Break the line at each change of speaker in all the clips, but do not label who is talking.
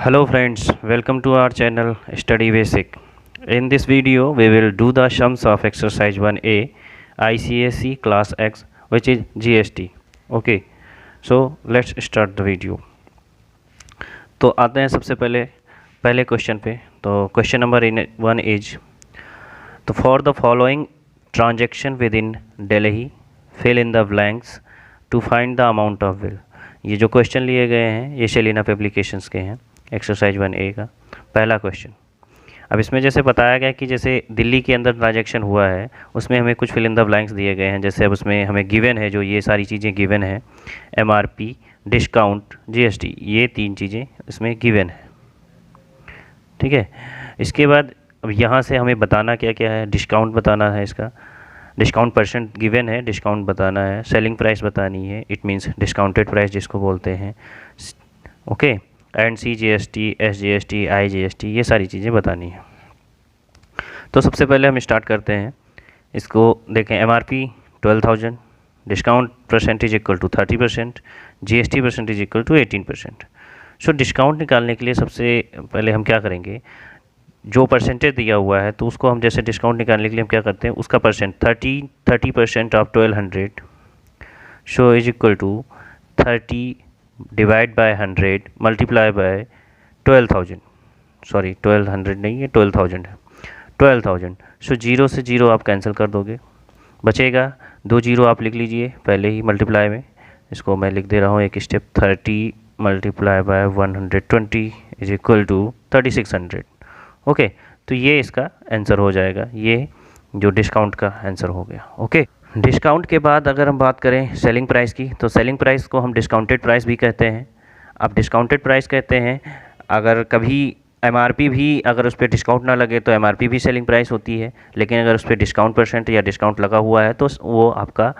Hello friends, welcome to our channel Study Basic. In this video, we will do the sums of exercise 1A ICSE class X, which is GST. Okay, so let's start the video. तो आते हैं सबसे पहले question पे. तो question number 1 is तो for the following transaction within Delhi fill in the blanks to find the amount of bill. ये जो क्वेश्चन लिए गए हैं ये सेलिना पब्लिकेशंस के हैं. एक्सरसाइज 1A का पहला क्वेश्चन. अब इसमें जैसे बताया गया कि जैसे दिल्ली के अंदर ट्रांजैक्शन हुआ है उसमें हमें कुछ फिल इन द ब्लैंक्स दिए गए हैं. जैसे अब उसमें हमें गिवन है, जो ये सारी चीज़ें गिवन है, MRP, डिस्काउंट, GST, ये 3 चीज़ें इसमें गिवन है. ठीक है. इसके बाद अब यहाँ से हमें बताना क्या क्या है. डिस्काउंट बताना है, इसका डिस्काउंट परसेंट गिवन है, डिस्काउंट बताना है. सेलिंग प्राइस बतानी है, इट मीन्स डिस्काउंटेड प्राइस जिसको बोलते हैं. Okay. And CGST, SGST, IGST, ये सारी चीज़ें बतानी है. तो सबसे पहले हम स्टार्ट करते हैं. इसको देखें. MRP 12,000, discount percentage equal to 30%, GST percentage equal to 18%. So discount निकालने के लिए सबसे पहले हम क्या करेंगे, जो परसेंटेज दिया हुआ है तो उसको हम जैसे डिस्काउंट निकालने के लिए हम क्या करते हैं, उसका percent 30% of 1200 so is equal to 30 divide by 100 multiply by 12,000. Sorry 1200 नहीं है, 12,000 है. 12,000. सो जीरो से जीरो आप कैंसिल कर दोगे, बचेगा 2 जीरो आप लिख लीजिए पहले ही मल्टीप्लाई में. इसको मैं लिख दे रहा हूँ एक step. 30 multiply by 120 is equal to 3600. Okay. तो ये इसका आंसर हो जाएगा. ये जो डिस्काउंट का आंसर हो गया. ओके. डिस्काउंट के बाद अगर हम बात करें सेलिंग प्राइस की, तो सेलिंग प्राइस को हम डिस्काउंटेड प्राइस भी कहते हैं. अब डिस्काउंटेड प्राइस कहते हैं अगर कभी MRP भी अगर उस पर डिस्काउंट ना लगे तो MRP भी सेलिंग प्राइस होती है. लेकिन अगर उस पर डिस्काउंट परसेंट या डिस्काउंट लगा हुआ है तो वो आपका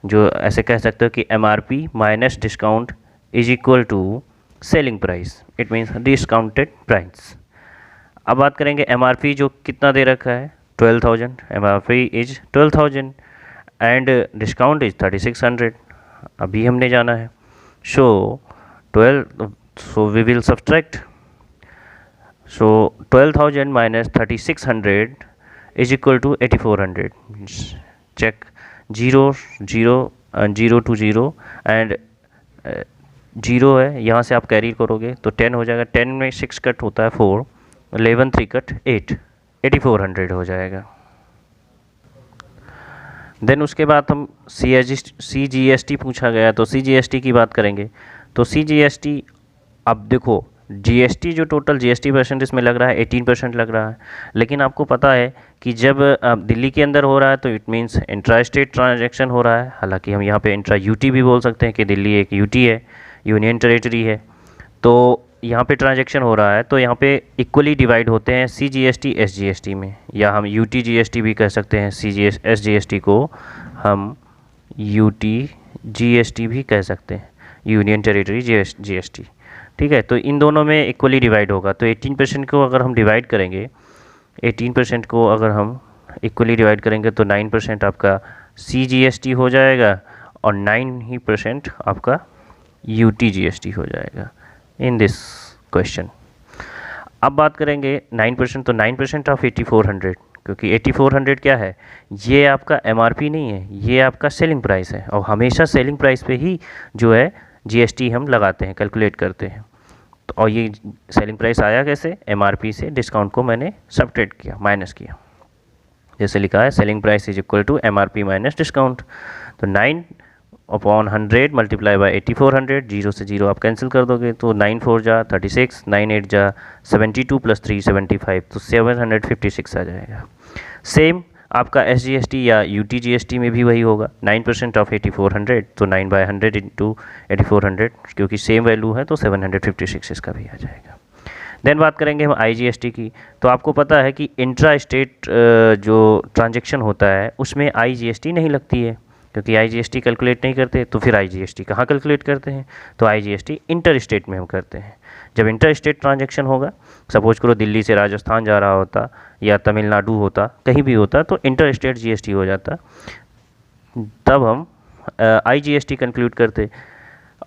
जो ऐसे कह सकते हो कि MRP minus discount is equal to selling price, it means discounted price. अब बात करेंगे MRP जो कितना दे रखा है, 12,000. MRP is 12,000 and discount is 3600. अभी हमने जाना है. So we will subtract. So 12,000 minus 3600 is equal to 8400. Check. Zero to zero and zero है, यहाँ से आप कैरी करोगे तो 10 हो जाएगा. 10 में 6 कट होता है 4, 11 3 कट 8, 8400 हो जाएगा. देन उसके बाद हम CGST पूछा गया तो CGST की बात करेंगे. तो CGST अब देखो, GST जो टोटल GST परसेंट इसमें लग रहा है 18% लग रहा है. लेकिन आपको पता है कि जब दिल्ली के अंदर हो रहा है तो it means intra state transaction हो रहा है. हालांकि हम यहाँ पे इंट्रा UT भी बोल सकते हैं कि दिल्ली एक UT है, यूनियन टेरिटरी है. तो यहाँ पे ट्रांजेक्शन हो रहा है तो यहाँ पे इक्वली डिवाइड होते हैं CGST SGST में, या हम UT GST भी कह सकते हैं. SGST को हम UT GST भी कह सकते हैं, यूनियन टेरिटरी GST. ठीक है. तो इन दोनों में इक्वली डिवाइड होगा. तो 18% को अगर हम डिवाइड करेंगे, 18% को अगर हम इक्वली डिवाइड करेंगे तो 9% आपका CGST हो जाएगा और 9% आपका UT GST हो जाएगा इन दिस क्वेश्चन. अब बात करेंगे 9%. तो 9% ऑफ 8400, क्योंकि 8400 क्या है, ये आपका MRP नहीं है, ये आपका सेलिंग प्राइस है. और हमेशा सेलिंग प्राइस पे ही जो है GST हम लगाते हैं, कैलकुलेट करते हैं. तो और ये सेलिंग प्राइस आया कैसे, MRP से डिस्काउंट को मैंने सब्ट्रैक्ट किया, माइनस किया. जैसे लिखा है selling price is equal to MRP minus discount. तो 9 अपॉन 100 मल्टीप्लाई बाय 8400. जीरो से जीरो आप कैंसिल कर दोगे तो 9 4 जा 36, 9 8 जा 72 प्लस 3 75, तो 756 आ जाएगा. सेम आपका SGST या UT GST में भी वही होगा. 9% ऑफ 8400 तो 9 बाय 100 इंटू 8400, क्योंकि सेम वैल्यू है तो 756 इसका भी आ जाएगा. देन बात करेंगे हम IGST की. तो आपको पता है कि इंट्रा स्टेट जो ट्रांजेक्शन होता है उसमें IGST नहीं लगती है, क्योंकि IGST कैलकुलेट नहीं करते. तो फिर IGST कहाँ कैलकुलेट करते हैं, तो IGST इंटर स्टेट में हम करते हैं. जब इंटर स्टेट ट्रांजेक्शन होगा, सपोज करो दिल्ली से राजस्थान जा रहा होता या तमिलनाडु होता, कहीं भी होता, तो इंटर स्टेट GST हो जाता, तब हम IGST कंक्लूड करते.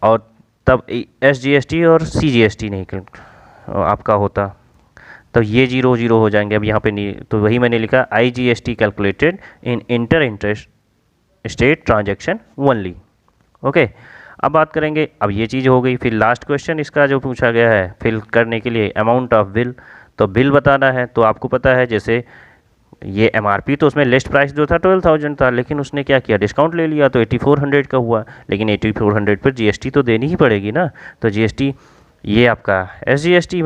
और तब SGST और CGST नहीं आपका होता, तो ये 0 0 हो जाएंगे। अब यहाँ पे नहीं, तो वही मैंने लिखा IGST calculated in inter interest state transaction only. Okay, अब बात करेंगे, अब ये चीज़ हो गई। फिर लास्ट क्वेश्चन इसका जो पूछा गया है फिल करने के लिए, अमाउंट ऑफ बिल, तो बिल बताना है। तो आपको पता है जैसे ये MRP तो उसमें लिस्ट प्राइस जो था 12,000 था, लेकिन उसने क्या किया, डिस्काउंट ले लिया तो 8400 का हुआ। लेकिन 8400 पर GST तो देनी ही पड़ेगी ना, तो GST ये आपका SGST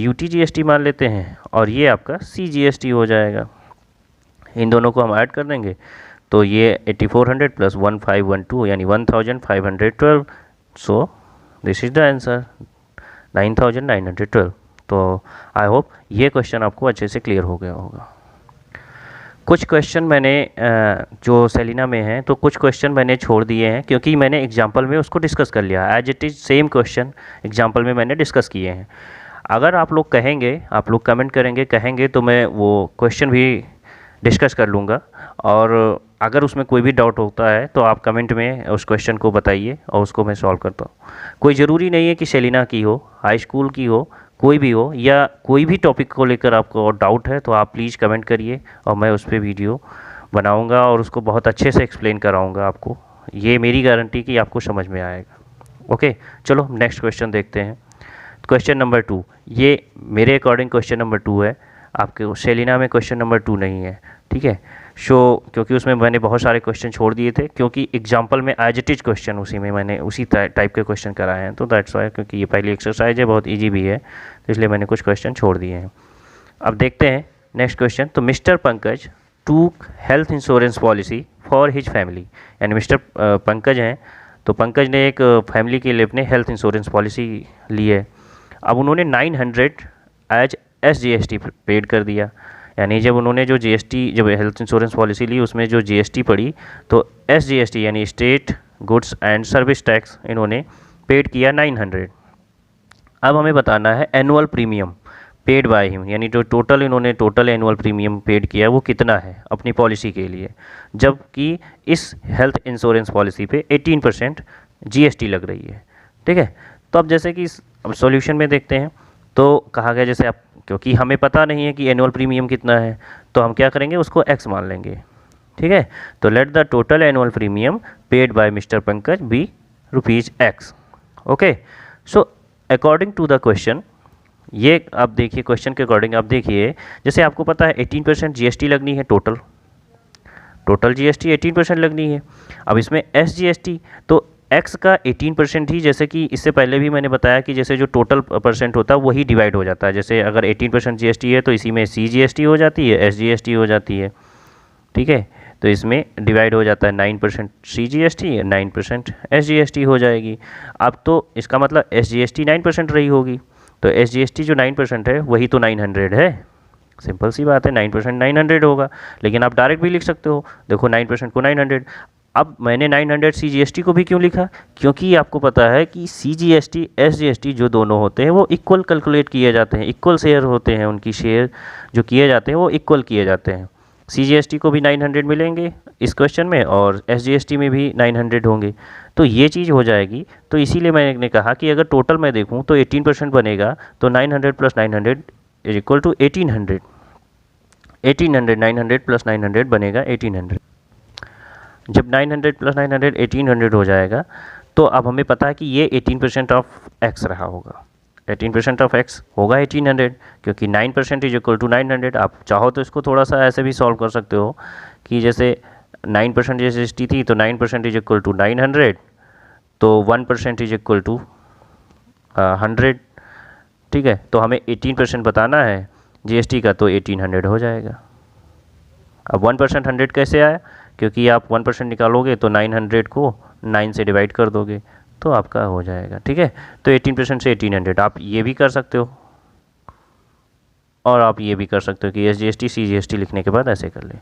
UTGST मान लेते हैं, और ये आपका CGST हो जाएगा। इन दोनों को हम ऐड कर देंगे तो ये 8400 प्लस 1512 यानी 1512। So this is the answer 9912। तो आई होप ये क्वेश्चन आपको अच्छे से क्लियर हो गया होगा। कुछ क्वेश्चन मैंने जो सेलिना में है, तो कुछ क्वेश्चन मैंने छोड़ दिए हैं क्योंकि मैंने एग्जाम्पल में उसको डिस्कस कर लिया, as it is same question example में मैंने डिस्कस किए हैं। अगर आप लोग कहेंगे, आप लोग कमेंट करेंगे, कहेंगे तो मैं वो क्वेश्चन भी डिस्कस कर लूँगा, और अगर उसमें कोई भी डाउट होता है तो आप कमेंट में उस क्वेश्चन को बताइए और उसको मैं सॉल्व करता हूँ। कोई ज़रूरी नहीं है कि सेलिना की हो, हाई स्कूल की हो, कोई भी हो, या कोई भी टॉपिक को लेकर आपको डाउट है तो आप प्लीज़ कमेंट करिए और मैं उस पर वीडियो बनाऊंगा और उसको बहुत अच्छे से एक्सप्लेन कराऊंगा आपको। ये मेरी गारंटी कि आपको समझ में आएगा। ओके, चलो नेक्स्ट क्वेश्चन देखते हैं। क्वेश्चन नंबर 2, ये मेरे अकॉर्डिंग क्वेश्चन नंबर 2 है, आपके सेलिना में क्वेश्चन नंबर 2 नहीं है, ठीक है। क्योंकि उसमें मैंने बहुत सारे क्वेश्चन छोड़ दिए थे, क्योंकि एग्जाम्पल में एज इट इज क्वेश्चन उसी में मैंने उसी टाइप के क्वेश्चन कराए हैं, तो दैट्स वाई, क्योंकि ये पहली एक्सरसाइज है, बहुत इजी भी है, तो इसलिए मैंने कुछ क्वेश्चन छोड़ दिए हैं। अब देखते हैं नेक्स्ट क्वेश्चन। तो मिस्टर पंकज टूक health insurance policy for his family, यानी मिस्टर पंकज हैं, तो पंकज ने एक फैमिली के लिए अपने हेल्थ इंश्योरेंस पॉलिसी ली है। अब उन्होंने 900 एज SGST पेड कर दिया, यानी जब उन्होंने जो जब हेल्थ इंश्योरेंस पॉलिसी ली उसमें जो GST पड़ी, तो SGST यानी state goods and service tax इन्होंने पेड किया 900। अब हमें बताना है annual premium paid by him, यानी जो टोटल इन्होंने टोटल एनुअल प्रीमियम पेड किया वो कितना है अपनी पॉलिसी के लिए, जबकि इस हेल्थ इंश्योरेंस पॉलिसी पे 18% GST लग रही है, ठीक है। तो अब जैसे कि अब सॉल्यूशन में देखते हैं, तो कहा गया जैसे आप, क्योंकि हमें पता नहीं है कि एनुअल प्रीमियम कितना है, तो हम क्या करेंगे, उसको x मान लेंगे, ठीक है। तो let the total annual premium paid by mister Pankaj be ₹x। Okay, so according to the question, ये आप देखिए क्वेश्चन के अकॉर्डिंग आप देखिए, जैसे आपको पता है 18% GST लगनी है, टोटल GST 18% लगनी है। अब इसमें SGST तो x का 18% ही, जैसे कि इससे पहले भी मैंने बताया कि जैसे जो टोटल परसेंट होता है वही डिवाइड हो जाता है। जैसे अगर 18% GST है तो इसी में CGST हो जाती है, SGST हो जाती है, ठीक है। तो इसमें डिवाइड हो जाता है 9% CGST, 9% SGST हो जाएगी। अब तो इसका मतलब SGST 9% रही होगी, तो SGST जो 9% है वही तो 900 है, सिंपल सी बात है, 9% 900 होगा। लेकिन आप डायरेक्ट भी लिख सकते हो, देखो 9% को 900। अब मैंने 900 CGST को भी क्यों लिखा, क्योंकि आपको पता है कि CGST SGST जो दोनों होते हैं वो इक्वल कैलकुलेट किए जाते हैं, इक्वल शेयर होते हैं, उनकी शेयर जो किए जाते हैं वो इक्वल किए जाते हैं। CGST को भी 900 मिलेंगे इस क्वेश्चन में, और SGST में भी 900 होंगे, तो ये चीज़ हो जाएगी। तो इसीलिए मैंने कहा कि अगर टोटल मैं देखूँ तो 18% बनेगा, तो 900 plus 900 is equal to 1800, 900 plus 900 बनेगा 1800। जब 900 प्लस 900 1800 हो जाएगा, तो अब हमें पता है कि ये 18% ऑफ x रहा होगा, 18% ऑफ x होगा 1800, क्योंकि 9% इज इक्वल टू 900। आप चाहो तो इसको थोड़ा सा ऐसे भी सॉल्व कर सकते हो कि जैसे 9% GST थी तो 9% इज इक्वल टू 900, तो 1% इज इक्वल टू 100, ठीक है। तो हमें 18% बताना है GST का, तो 1800 हो जाएगा। अब 1% 100 कैसे आया, क्योंकि आप 1% निकालोगे तो 900 को 9 से डिवाइड कर दोगे तो आपका हो जाएगा, ठीक है। तो 18% से 1800 आप ये भी कर सकते हो, और आप ये भी कर सकते हो कि SGST CGST लिखने के बाद ऐसे कर ले।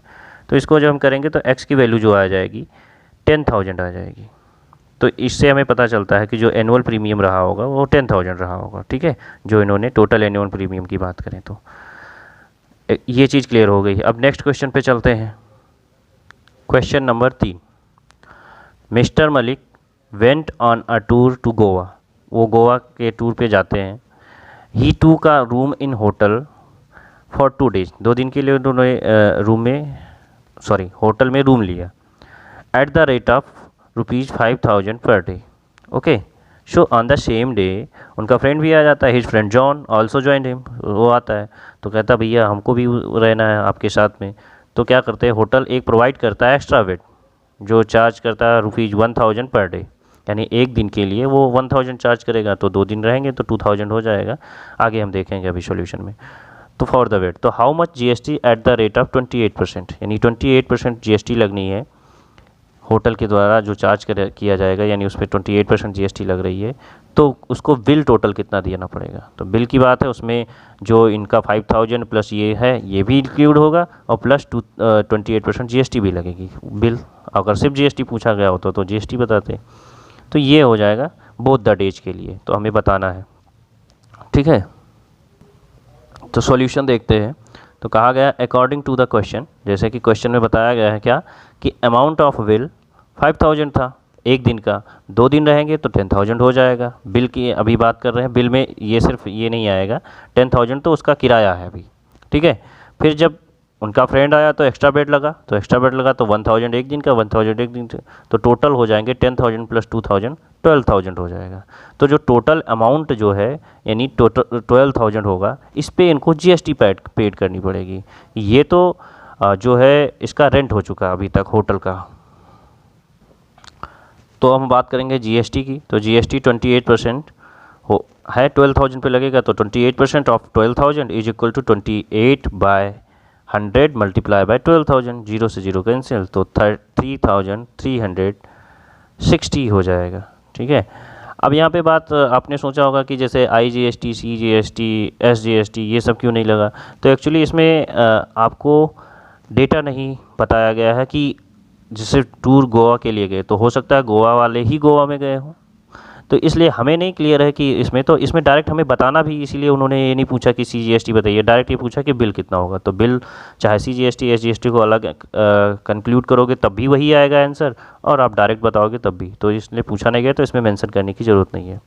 तो इसको जब हम करेंगे तो x की वैल्यू जो आ जाएगी 10,000 आ जाएगी। तो इससे हमें पता चलता है कि जो एनुअल प्रीमियम रहा होगा वो 10,000 रहा होगा, ठीक है, जो इन्होंने टोटल एनुअल प्रीमियम की बात करें तो। ये चीज़ क्लियर हो गई। अब नेक्स्ट क्वेश्चन पे चलते हैं। Question number 3, mister Malik went on a tour to Goa, वो गोवा के टूर पे जाते हैं, he took a room in hotel for 2 days, 2 दिन के लिए उन्होंने होटल में रूम लिया at the rate of ₹5,000 per day. Okay, so on the same day उनका फ्रेंड भी आ जाता है, his friend John also join him, वो आता है तो कहता है भैया हमको भी रहना है आपके साथ में। तो क्या करते हैं, होटल एक प्रोवाइड करता है एक्स्ट्रा बेड जो चार्ज करता है ₹1,000 पर डे, यानी एक दिन के लिए वो 1,000 चार्ज करेगा, तो 2 दिन रहेंगे तो 2,000 हो जाएगा। आगे हम देखेंगे अभी सॉल्यूशन में। तो फॉर द बेड, तो how much GST at the rate of 28%, यानी 28% जीएसटी लगनी है होटल के द्वारा जो चार्ज किया जाएगा, यानी उस पर 28% जीएसटी लग रही है। तो उसको बिल टोटल कितना देना पड़ेगा, तो बिल की बात है, उसमें जो इनका 5,000 प्लस ये है ये भी इंक्लूड होगा और प्लस 28% जीएसटी भी लगेगी बिल। अगर सिर्फ जीएसटी पूछा गया होता तो जीएसटी बताते। तो ये हो जाएगा बोथ द डेज के लिए, तो हमें बताना है। ठीक है, तो सॉल्यूशन देखते हैं। तो कहा गया अकॉर्डिंग टू द क्वेश्चन, जैसे कि क्वेश्चन में बताया गया है क्या कि अमाउंट ऑफ बिल 5,000 था एक दिन का, 2 दिन रहेंगे तो 10,000 हो जाएगा। बिल की अभी बात कर रहे हैं, बिल में ये सिर्फ ये नहीं आएगा, 10,000 तो उसका किराया है अभी। ठीक है, फिर जब उनका फ्रेंड आया तो एक्स्ट्रा बेड लगा, तो 1,000 एक दिन का, 1,000 एक दिन का, तो टोटल हो जाएंगे 10,000 प्लस 2,000 12,000 हो जाएगा। तो जो टोटल अमाउंट जो है यानी टोटल 12,000 होगा, इस पे इनको जीएसटी पेड करनी पड़ेगी। ये तो जो है इसका रेंट हो चुका अभी तक होटल का। तो हम बात करेंगे जीएसटी की, तो जीएसटी 28% हो है, 12,000 पे लगेगा, तो 28% of 12,000 is equal to 28/100 multiply by 12,000, 0 से 0 कैंसिल, तो 3,360 हो जाएगा। ठीक है, अब यहाँ पे बात आपने सोचा होगा कि जैसे IGST, CGST, SGST ये सब क्यों नहीं लगा, तो एक्चुअली इसमें आपको डेटा नहीं बताया गया है कि जैसे टूर गोवा के लिए गए तो हो सकता है गोवा वाले ही गोवा में गए हों, तो इसलिए हमें नहीं क्लियर है कि इसमें, तो इसमें डायरेक्ट हमें बताना भी, इसीलिए उन्होंने ये नहीं पूछा कि CGST बताइए, डायरेक्ट ये पूछा कि बिल कितना होगा। तो बिल चाहे CGST SGST को अलग कंक्लूड करोगे तब भी वही आएगा आंसर, और आप डायरेक्ट बताओगे तब भी, तो इसलिए पूछा नहीं गया, तो इसमें मेंशन करने की ज़रूरत नहीं है।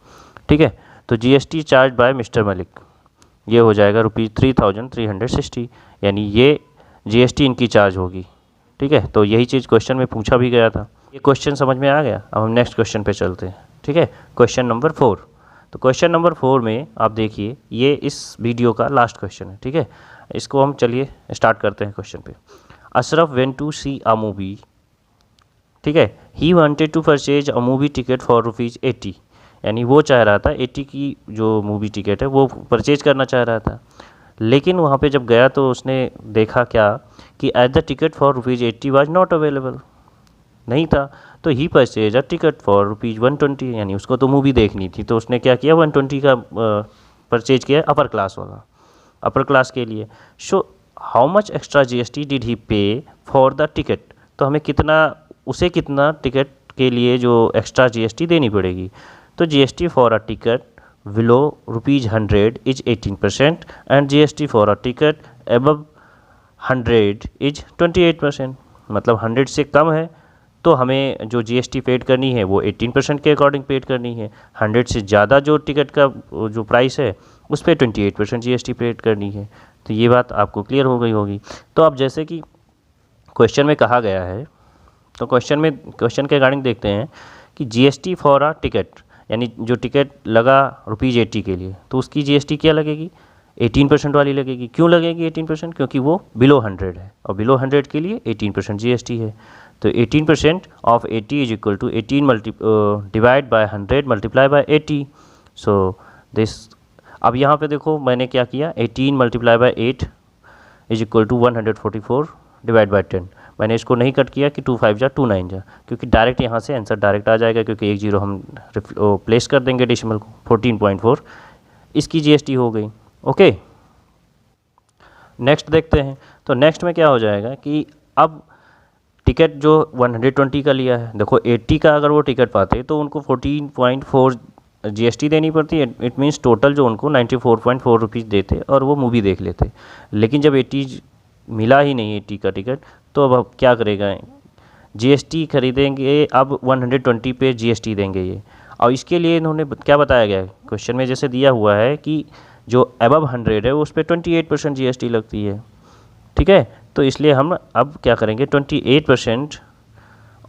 ठीक है, तो GST charge by mister Malik ये हो जाएगा ₹3,360, यानी ये GST इनकी चार्ज होगी। ठीक है, तो यही चीज़ क्वेश्चन में पूछा भी गया था। ये क्वेश्चन समझ में आ गया। अब हम नेक्स्ट क्वेश्चन पे चलते हैं। ठीक है, क्वेश्चन नंबर 4। तो क्वेश्चन नंबर 4 में आप देखिए, ये इस वीडियो का लास्ट क्वेश्चन है। ठीक है, इसको हम चलिए स्टार्ट करते हैं क्वेश्चन पे। Ashraf went to see a movie. ठीक है, he wanted to purchase a movie ticket for ₹80, यानी वो चाह रहा था 80 की जो मूवी टिकट है वो परचेज करना चाह रहा था। लेकिन वहाँ पे जब गया तो उसने देखा क्या कि at the ticket for ₹80 was not available, नहीं था। तो ही परचेज अ टिकट फॉर ₹120, यानी उसको तो मूवी देखनी थी, तो उसने क्या किया 120 का परचेज किया अपर क्लास वाला, अपर क्लास के लिए। So how much extra GST did he पे फॉर द टिकट, तो हमें उसे कितना टिकट के लिए जो एक्स्ट्रा GST देनी पड़ेगी। तो GST for a ticket below ₹100 is 18% and GST for a ticket above 100 is 28%। मतलब 100 से कम है तो हमें जो GST पेड करनी है वो 18% के अकॉर्डिंग पेड करनी है। 100 से ज़्यादा जो टिकट का जो प्राइस है उस पर 28% GST पेड करनी है। तो ये बात आपको क्लियर हो गई होगी। तो अब जैसे कि क्वेश्चन में कहा गया है, तो क्वेश्चन के अकॉर्डिंग देखते हैं कि GST फॉर अ टिकट, यानी जो टिकट लगा ₹80 के लिए, तो उसकी GST क्या लगेगी 18% वाली लगेगी। क्यों लगेगी 18%? क्योंकि वो बिलो 100 है और बिलो 100 के लिए 18% GST है। तो 18% of 80 is equal to 18 divide by 100 multiply by 80। So this, अब यहाँ पे देखो मैंने क्या किया, 18 multiply by 8 is equal to 144 divide by 10। मैंने इसको नहीं कट किया कि 2 5 जा 2 9 जा, क्योंकि डायरेक्ट यहाँ से आंसर डायरेक्ट आ जाएगा, क्योंकि एक जीरो हम प्लेस कर देंगे डेसिमल को। 14.4 इसकी GST हो गई। ओके, नेक्स्ट देखते हैं। तो नेक्स्ट में क्या हो जाएगा कि अब टिकट जो 120 का लिया है, देखो 80 का अगर वो टिकट पाते तो उनको 14.4 GST देनी पड़ती है। इट मीन्स टोटल जो उनको 94.4 रुपीज़ देते और वो मूवी देख लेते। लेकिन जब 80 मिला ही नहीं 80 का टिकट, तो अब क्या करेगा, GST खरीदेंगे, अब 120 पे GST देंगे ये। और इसके लिए इन्होंने क्या बताया गया है क्वेश्चन में, जैसे दिया हुआ है कि जो अबव 100 है उस पर 28% GST लगती है, ठीक है। तो इसलिए हम अब क्या करेंगे, 28%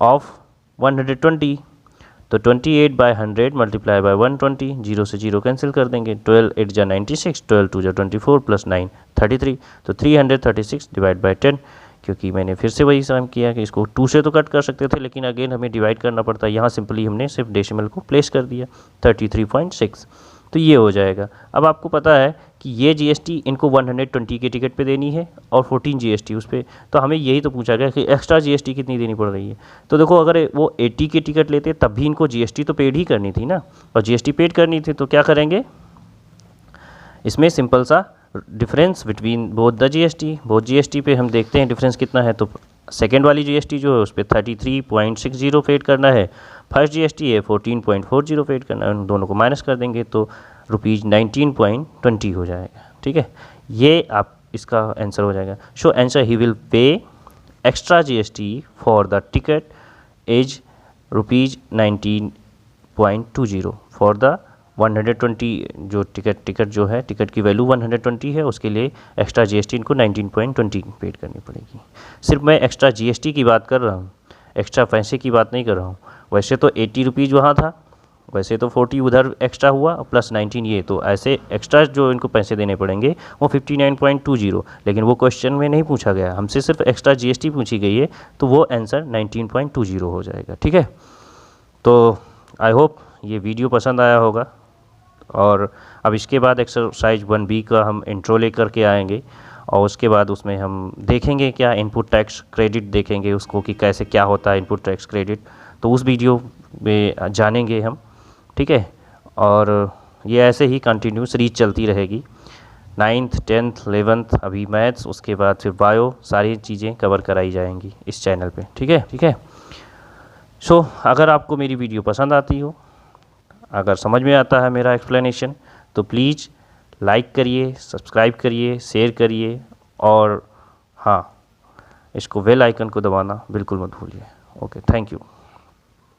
ऑफ 120, तो 28/100 मल्टीप्लाई बाय 120, 0 से 0 कैंसिल कर देंगे, 12 8 जा 96, 12 2 जा 24 प्लस 9 33, तो 336 डिवाइड बाय 10, क्योंकि मैंने फिर से वही काम किया कि इसको 2 से तो कट कर सकते थे, लेकिन अगेन हमें डिवाइड करना पड़ता है, यहाँ सिंपली हमने सिर्फ डेसिमल को प्लेस कर दिया 33.6, तो ये हो जाएगा। अब आपको पता है कि ये GST इनको 120 के टिकट पे देनी है और 14 GST उस पर, तो हमें यही तो पूछा गया कि एक्स्ट्रा GST कितनी देनी पड़ रही है। तो देखो अगर वो 80 के टिकट लेते तब भी इनको GST तो पेड ही करनी थी ना, और GST पेड करनी थी, तो क्या करेंगे, इसमें सिंपल सा difference between both the GST पे हम देखते हैं डिफरेंस कितना है। तो सेकेंड वाली GST जो है उस पर 33.60 पेड करना है, फर्स्ट GST है 14.40 पेड करना है, उन दोनों को माइनस कर देंगे तो ₹19.20 हो जाएगा, ठीक है। ये आप इसका आंसर हो जाएगा। So answer he will pay extra GST for the ticket is ₹19.20 for the 120, जो टिकट जो है, टिकट की वैल्यू 120 है, उसके लिए एक्स्ट्रा GST इनको 19.20 पेड करनी पड़ेगी। सिर्फ मैं एक्स्ट्रा GST की बात कर रहा हूँ, एक्स्ट्रा पैसे की बात नहीं कर रहा हूँ। वैसे तो ₹80 वहाँ था, वैसे तो 40 उधर एक्स्ट्रा हुआ प्लस 19 ये, तो ऐसे एक्स्ट्रा जो इनको पैसे देने पड़ेंगे वो 59.20, लेकिन वो क्वेश्चन में नहीं पूछा गया, हमसे सिर्फ एक्स्ट्रा GST पूछी गई है, तो वो आंसर 19.20 हो जाएगा, ठीक है। तो आई होप ये वीडियो पसंद आया होगा, और अब इसके बाद एक्सरसाइज 1B का हम इंट्रो लेकर के आएंगे, और उसके बाद उसमें हम देखेंगे क्या इनपुट टैक्स क्रेडिट देखेंगे उसको, कि कैसे क्या होता है इनपुट टैक्स क्रेडिट, तो उस वीडियो में जानेंगे हम, ठीक है। और ये ऐसे ही कंटिन्यू सीरीज चलती रहेगी, 9th 10th 11th अभी मैथ्स, उसके बाद फिर बायो, सारी चीज़ें कवर कराई जाएंगी इस चैनल पे, ठीक है, ठीक है। सो अगर आपको मेरी वीडियो पसंद आती हो, अगर समझ में आता है मेरा एक्सप्लेनेशन, तो प्लीज़ लाइक करिए, सब्सक्राइब करिए, शेयर करिए, और हाँ, इसको बेल आइकन को दबाना बिल्कुल मत भूलिए। Okay, thank you.